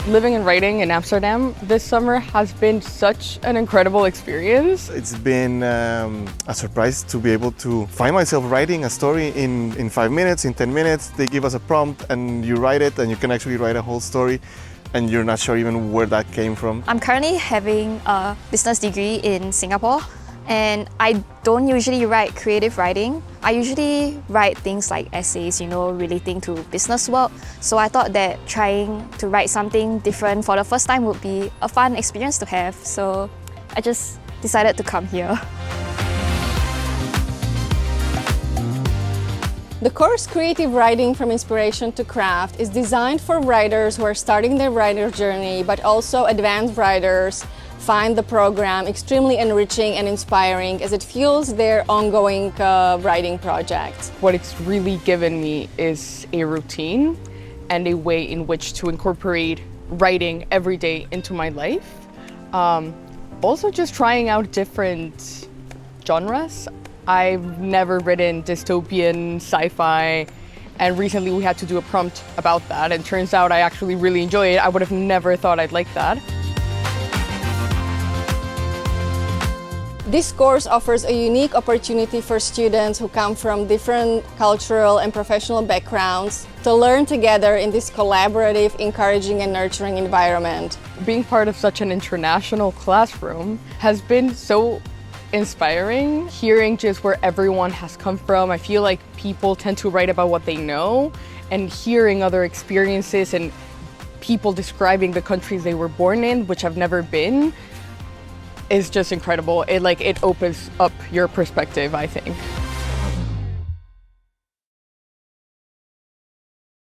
Living and writing in Amsterdam this summer has been such an incredible experience. It's been a surprise to be able to find myself writing a story in 5 minutes, in 10 minutes. They give us a prompt and you write it, and you can actually write a whole story and you're not sure even where that came from. I'm currently having a business degree in Singapore, and I don't usually write creative writing. I usually write things like essays, relating to business work. So I thought that trying to write something different for the first time would be a fun experience to have. So I just decided to come here. The course Creative Writing from Inspiration to Craft is designed for writers who are starting their writer journey, but also advanced writers find the program extremely enriching and inspiring as it fuels their ongoing writing projects. What it's really given me is a routine and a way in which to incorporate writing every day into my life. Also just trying out different genres. I've never written dystopian, sci-fi, and recently we had to do a prompt about that, and turns out I actually really enjoy it. I would have never thought I'd like that. This course offers a unique opportunity for students who come from different cultural and professional backgrounds to learn together in this collaborative, encouraging and nurturing environment. Being part of such an international classroom has been so inspiring. Hearing just where everyone has come from, I feel like people tend to write about what they know, and hearing other experiences and people describing the countries they were born in, which I've never been, is just incredible. It opens up your perspective, I think.